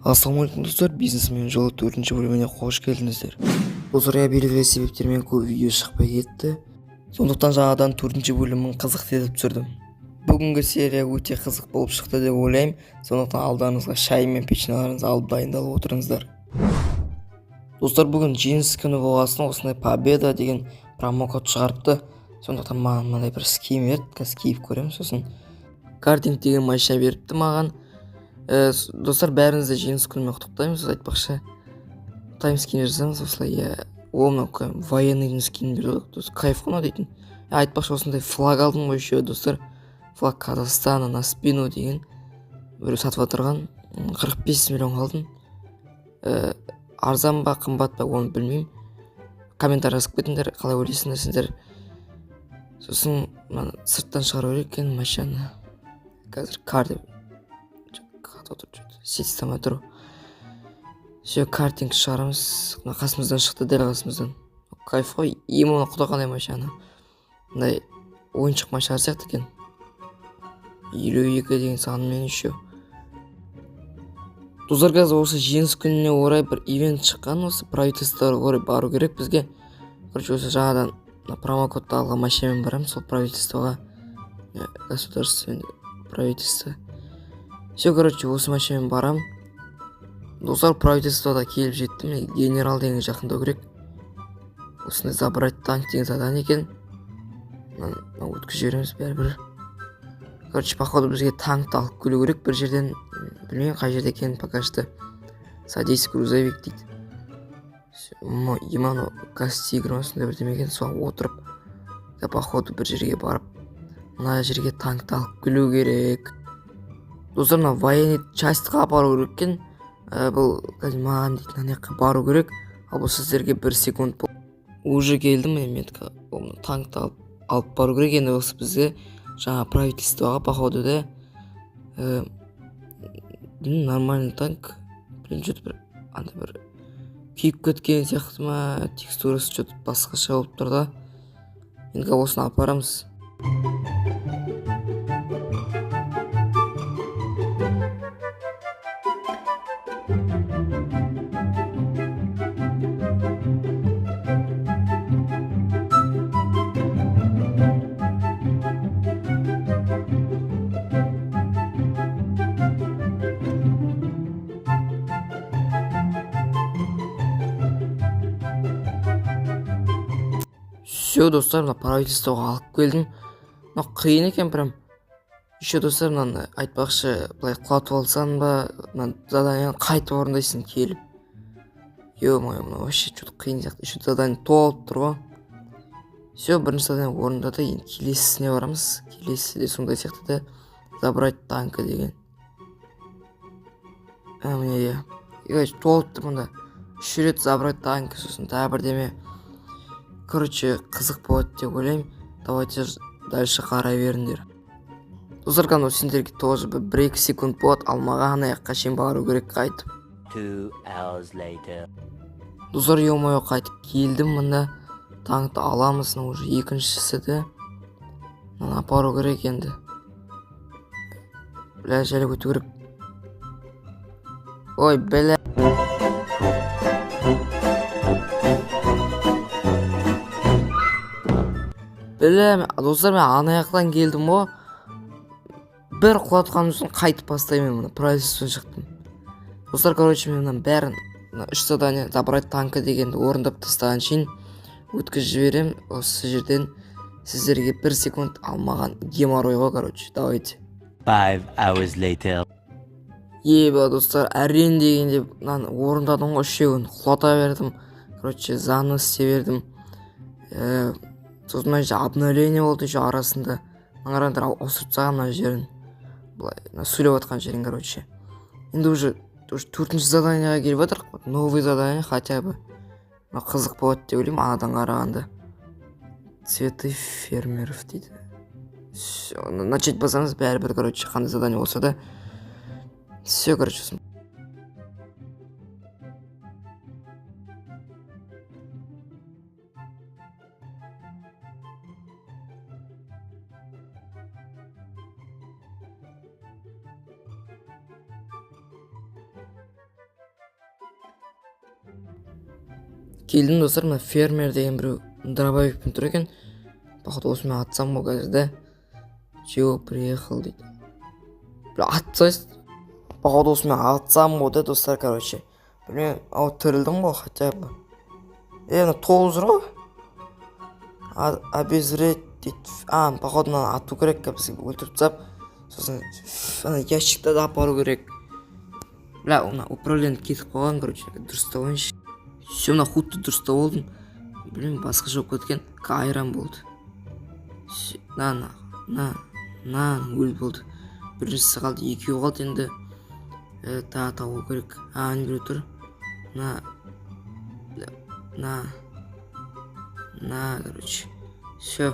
Ассалаумалейкум достар, бизнесмен жолы 4-ші бөліміне қош келдіңіздер. Достарға белгілі себептермен көп видео шықпай кетті. Сондықтан жаңадан 4-ші бөлімін қызықты етіп түсірдім. Бүгінгі серия өте қызық болып шықты деп ойлаймын. Сондықтан алдарыңызға шай мен печеналарыңызды алып дайындалып отырыңыздар. Достар, бүгін жеңіс күні болғасын осындай победа деген промокод шығарыпты. Сондықтан маған мынандай бір скин берді, қазір киіп көремін. Сосын картинг деген машина беріпті маған. Достар, бәріңізді жеңіс күнімен құттықтаймын. Сіз айтпақшы тайм скин жасаңыз, осылай мынау военный скин берді. Кайф қана дейтін. Айтпақшы осындай флаг алдым ғой еще, достар. Флаг Казахстана на спину деген біреу сатып отырған. 45 миллион алдым. Арзан ба қымбат па оны білмеймін. Комментарий жазып кетіңдер, қалай ойлайсыңдар сіздер. Сосын сырттан шығару керек екен машинаны. Қазір карты система тұр. Все, картинг шығарамыз. Қасымыздан шықты, дәл қасымыздан. Кайф қой, емоны құда қандай машина. Мындай ойыншық машина сияқты екен. 52 деген санымен еще. Достар, қазір осы жеңіс күніне орай бір ивент шыққан, осы правительствоға орай бару керек бізге. Короче, осы жаңадан промокодты алған машинамен барамын, сол правительствоға. Государственное правительство. Все, короче, осы машинамен барам. Достар, правительствода келіп жеттім. Генерал деген жақындау керек. Осындай забрать танк деген задание екен. Өткізіп жібереміз бәрібір. Короче, походу бізге танкты алып келу керек бір жерден. Білмеймін қай жерде екенін пока что. Садись грузовик дейді. Иману Кастигр осындай бірдеме екен. Соған отырып, походу бір жерге барып, мына жерге танкты алып келу керек. Достар, мына военный частьқа бару керек екен. Бұл маған дейтін анаяққа бару керек. Ал бұл сіздерге 1 секунд бол. Уже келдім, мен танкты алып бару керек. Енді осы бізге жаңа правительствоға походу да нормальный танк. Блин, что-то бір күйіп кеткен сияқты ма, текстурасы что-то басқаша болып тұр да. Енді осыны апарамыз. Все, достар, мына правительствоға алып келдім. Мына қиын екен прям. Еще, достар, мынаны айтпақшы, былай құлатып алсаң ба, мына заданиені қайтып орындайсың келіп. Ё-моё, мына вообще что-то қиын сияқты. Еще задание толып тұр ғой. Все, бірінші задание орындады. Енді келесісіне барамыз. Келесі де сондай сияқты да. Забрать танка деген. Міне, толып тұр мында. 3 рет забрать танка, сосын тағы бірдеме. Короче, қызық болады деп ойлаймын. Давайте дальше қарай беріңдер. Достар, сендерге тоже 1-2 секунд болады. Алмаған аяққа шейін бару керек қайтып. 2 hours later. Достар, ё-моё, қайтып келдім. Мында танкты аламыз, уже екіншісі де. Мына апару керек енді. Бля, жайлап өту керек. Ой, бля. Бля, достар, мен анаяқтан келдім ғой. Бір құлатқан үстін қайтып бастаймын, мұны правительстводан шықтым. Достар, короче, мен мұнан бәрін 3 задание забрать танка дегенді орындап тастаған шейін өткізіп жіберем. Осы жерден сіздерге 1 секунд алмаған геморрой ғой, короче. Давайте. 5 hours later. Еба, достар, әрен дегенде орындадым ғой, 3-еуін құлата бердім. Короче, занос істей бердім. Сосын обновление болды еще арасында. Маңарандыр осырып тастаған мына жерін. Былай сөйлеп отқан жерін, короче. Енді уже 4-ші заданиеға келіп отыр. Новый задание хотя бы. Қызық болады деп ойлаймын, анадан қарағанда. Цветы фермеров дейді. Начать басамыз бәрібір, короче, қандай задание болса да. Все, короче. келдім достар, мына фермер деген біреу дробовикпен тұр екен. Походу осымен атсам ғой қазірде. Чего приехал дейді. Бля, атсайсыз. Походу осымен атсам ғой да достар, короче. Білмеймін, ау тірілдім ғой хотя бы. Мына 9 ғой. Обезвредить дейді. Походу мынаны ату керек, бізге өлтіріп тастап. Сосын ящикті да апару керек. Бля, управление кетіп қалған, короче, дұрыстап ойыншы. Все, мына худты дұрыстап болдым. Білмеймін, басқа жоқ кеткен. Айран болды. Өлі болды. Біріншісі қалды, екеу қалды енді. Тағы табу керек. Не біреу тұр. Короче. Все.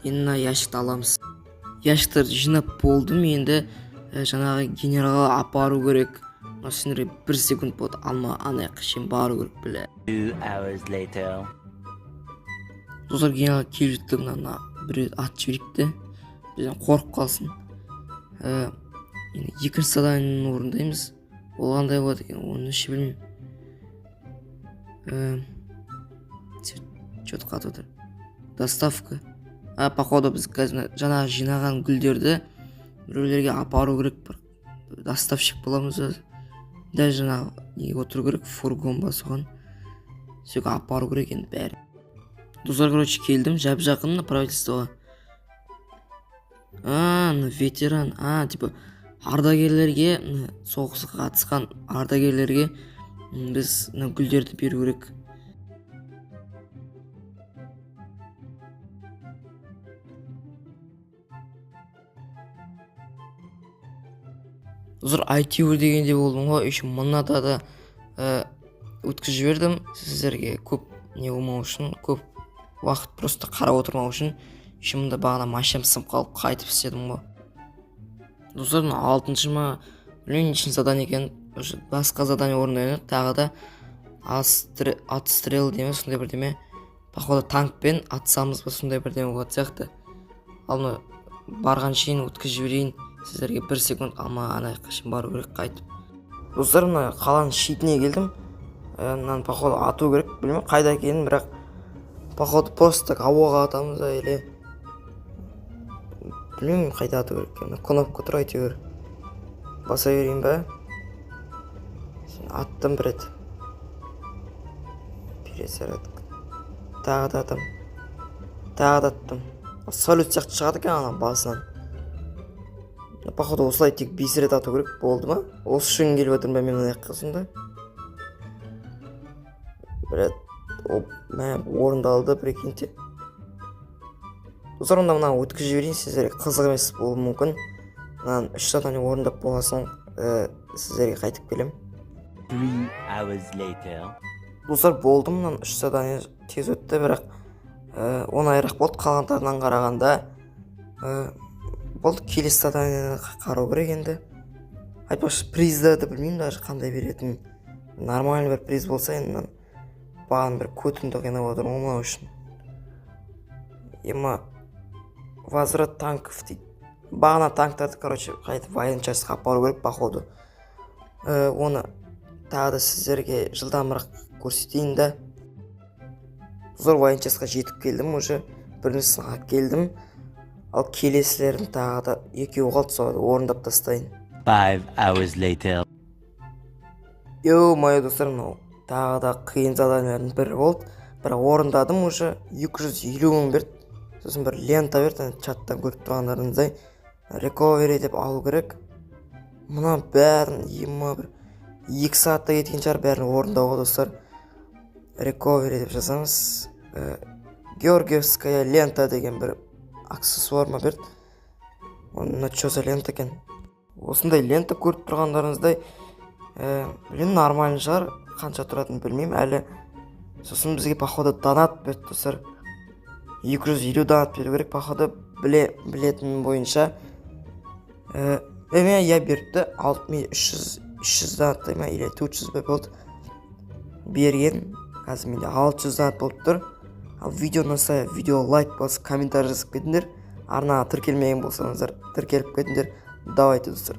Енді мына ящикті аламыз. Ящиктарды жинап болдым, енді жаңағы генералға апару керек. Сендерге 1 секунд болды, алма анаяққа шейін бару керек, бля. 2 hours later. Достар, генералға келіп жеттік, мына біреу ат жіберіпті. Бізден қорқып қалсын. Енді екінші заданиені орындаймыз. Ол қандай болады екен, оны ше білмеймін. Что-то қатып отыр. Доставка. Походу біз жаңағы жинаған гүлдерді біреулерге апару керек, бір доставщик боламыз. Дәл жаңағы неге отыру керек, фургон ба соған. Сөйге апару керек енді бәрі. Достар, короче, келдім, жап жақын правительствоға. Ветеран, типа ардагерлерге, соғысқа қатысқан ардагерлерге біз гүлдерді беру керек. Достар, айтеуір дегенде болдым ғой, еще мынада да өткізіп жібердім. Сіздерге көп не болмау үшін, көп уақыт просто қарап отырмау үшін. Еще мында бағана машинам сынып қалып қайтып істедім ғой. Достар, 6-шы ма, білмеймін нешінші задание екен, басқа задание орындайын. Тағы да отстрел деме, сондай бірдеме. Походу танкпен атсамыз ба, сондай бірдеме болады сияқты. Ал барған шейін өткізіп жіберейін. Сіздерге 1 секунд алма анаяққа шейін бару керек қайтып. Достар, мына қаланың шетіне келдім. Мынаны походу ату керек, білмеймін қайда екенін, бірақ походу просто так ауаға атамыз да, или білмеймін қайда ату керек. Мына кнопка тұр, әйтеуір баса берейін ба. Аттым бір рет. Перезарядка. Тағы да атам. Тағы да аттым. Салют сияқты шығады екен ана басынан. Походу осылай тек 5 рет ату керек, болды ма? Осы үшін келіп отырмын ба мен мына жаққа сонда? Бір орындалды, прикиньте. Достар, мына өткізіп жіберейін, сіздерге қызық емес болуы мүмкін. Мынаны 3 задание орындап болған соң сіздерге қайтып келем. 3 hours later. Достар, болды, мынаны 3 задание тез өтті, бірақ оңайырақ болды қалғандарынан қарағанда. Болды, келесі заданиені қарау керек енді. Айтпақшы, приздарды білмеймін даже қандай беретін. Нормальный бір приз болса, енді бағын бір көтінді қинап отырмын omlау үшін. Возврат танков дейді. Бағына танктарды, короче, қайтып военный частьқа апару керек, походу. Оны тағы да сіздерге жылдамырақ көрсетейін да. Зор военный частьқа жетіп келдім, уже біріншісін келдім. Ал келесілерін тағы да екеу қалды, соғады орындап тастайын. 5 hours later. Мое достар, тағы да қиын заданиялардың бірі болды. Бірақ орындадым, уже 250 мың берді. Сосын бір лента берді, чаттан көріп тұрғандарыңыздай. Recovery деп алу керек. Мұна бәрін 2 сағатта кеткен шығар, бәрін орындауға достар. Recovery деп жазамыз. Георгиевская лента деген бір аксессуар ма берді. Оны что за лента екен? Осындай лента көріп тұрғандарыңыздай, білем нормальный шығар, қанша тұратын білмеймін әлі. Сосын бізге походу донат берді достар. 250 донат беру керек, походу білетін бойынша. Я берді 300 донаттай ма, или 400 бе болды берген. Қазір менде 600 донат болып тұр. Ал видео ұнаса, видео лайк басып, комментарий жазып кетіңдер. Арнаға тіркелмеген болсаңыздар, тіркеліп кетіңдер. Давайте достар.